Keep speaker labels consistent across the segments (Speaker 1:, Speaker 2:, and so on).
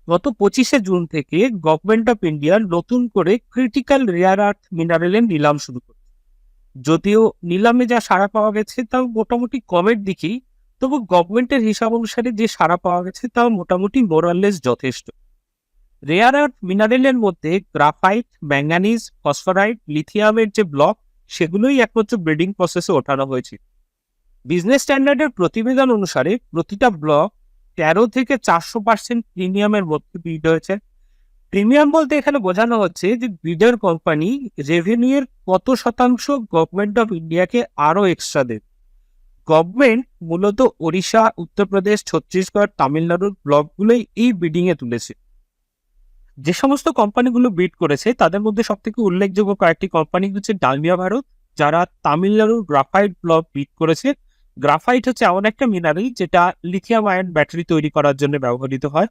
Speaker 1: গত 25শে জুন থেকে government of India নতুন করে ক্রিটিক্যাল রেয়ার আর্থ মিনারেলের নিলাম শুরু করে। যদিও নিলামে যা সাড়া পাওয়া গেছে তাও মোটামুটি কমের দিকেই, তবু গভর্নমেন্টের হিসাব অনুসারে যে সাড়া পাওয়া গেছে তাও মোটামুটি মোরাললেস যথেষ্ট। রেয়ার আর্থ মিনারেলের মধ্যে গ্রাফাইট, ম্যাঙ্গানিজ, ফসফরাইট, লিথিয়ামের যে ব্লক সেগুলোই একমাত্র ব্রিডিং প্রসেসে ওঠানো হয়েছিল। বিজনেস স্ট্যান্ডার্ডের প্রতিবেদন অনুসারে প্রতিটা ব্লক 13 থেকে 400% প্রিমিয়ামের মধ্যে বিড হয়েছে। প্রিমিয়াম বলতে এখানে বোঝানো হচ্ছে যে বিডার কোম্পানি রেভিনিউয়ের কত শতাংশ গভর্নমেন্ট অফ ইন্ডিয়াকে আরো এক্সট্রা দেবে। গভর্নমেন্ট মূলত ওড়িশা, উত্তরপ্রদেশ, ছত্তিশগড়, তামিলনাড়ুর ব্লকগুলোই এই বিডিং এ তুলেছে। যে সমস্ত কোম্পানিগুলো বিড করেছে তাদের মধ্যে সব থেকে উল্লেখযোগ্য কয়েকটি কোম্পানি হচ্ছে ডালমিয়া ভারত, যারা তামিলনাড়ুর গ্রাফাইট ব্লক বিড করেছে। গ্রাফাইট হচ্ছে এমন একটা মিনারেল যেটা লিথিয়াম আয়ন ব্যাটারি তৈরি করার জন্য ব্যবহৃত হয়।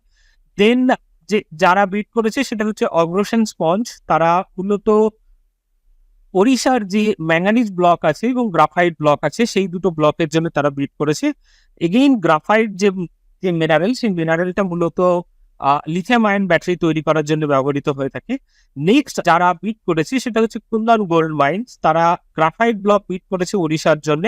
Speaker 1: দেন যে যারা বিড করেছে সেটা হচ্ছে অগ্রসেন স্পঞ্জ, তারা মূলত ওড়িশার যে ম্যাঙ্গানিজ ব্লক আছে এবং গ্রাফাইট ব্লক আছে সেই দুটো ব্লকের জন্য তারা বিড করেছে। এগেইন গ্রাফাইট যে যে মিনারেল, সেই মিনারেলটা মূলত লিথিয়াম আয়ন ব্যাটারি তৈরি করার জন্য ব্যবহৃত হয়ে থাকে। নেক্সট যারা বিড করেছে সেটা হচ্ছে কুন্দন গোল্ড মাইন্স, তারা গ্রাফাইট ব্লক বিড করেছে ওড়িশার জন্য।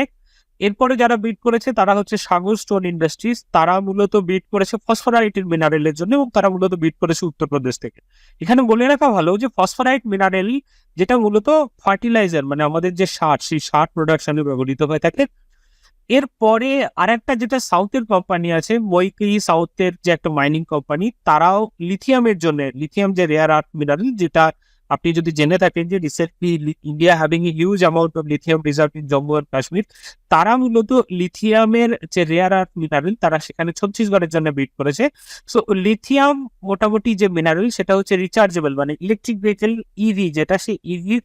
Speaker 1: এরপরে যারা বিড করেছে তারা হচ্ছে সাগর স্টোন ইন্ডাস্ট্রিজ, তারা মূলত বিড করেছে ফসফরাইটের মিনারেলের জন্য এবং তারা মূলত বিড করেছে উত্তরপ্রদেশ থেকে। এখানে বলে রাখা ভালো যে ফসফরাইট মিনারেল যেটা মূলত ফার্টিলাইজার, মানে আমাদের যে সার, সেই সার প্রোডাকশনে ব্যবহৃত হয়ে থাকে। এরপরে আরেকটা যেটা সাউথের কোম্পানি আছে, মৈকি সাউথের যে একটা মাইনিং কোম্পানি, তারাও লিথিয়ামের জন্য, লিথিয়াম যে রেয়ার আর্থ মিনারেল, যেটা আপনি যদি জেনে থাকেন যে recently India having a huge amount of lithium reserve in Jammu and Kashmir, তারা মূলত লিথিয়ামের যে রেয়ার আর্থ মিনারেল তারা সেখানে ছত্তিশগড়ের জন্য বিড করেছে। সো লিথিয়াম মোটামুটি যে মিনারেল সেটা হচ্ছে রিচার্জেবল, মানে ইলেকট্রিক ভেহিকেল ইভি, যেটা সেই ইভির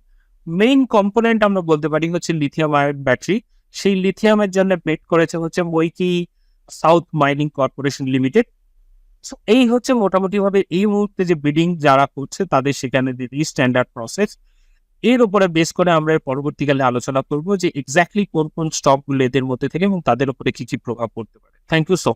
Speaker 1: মেইন কম্পোনেন্ট আমরা বলতে পারি হচ্ছে লিথিয়াম আয়ন ব্যাটারি। সেই লিথিয়ামের জন্য বিড করেছে হচ্ছে মৈকি সাউথ মাইনিং কর্পোরেশন লিমিটেড। এই হচ্ছে মোটামুটি ভাবে এই মুহূর্তে যে বিডিং যারা করছে তাদের সেখানে স্ট্যান্ডার্ড প্রসেস। এর উপরে বেস করে আমরা পরবর্তীকালে আলোচনা করব যে এক্স্যাক্টলি কোন কোন স্টক গুলো এদের মধ্যে থেকে এবং তাদের উপরে কি কি প্রভাব পড়তে পারে। Thank you so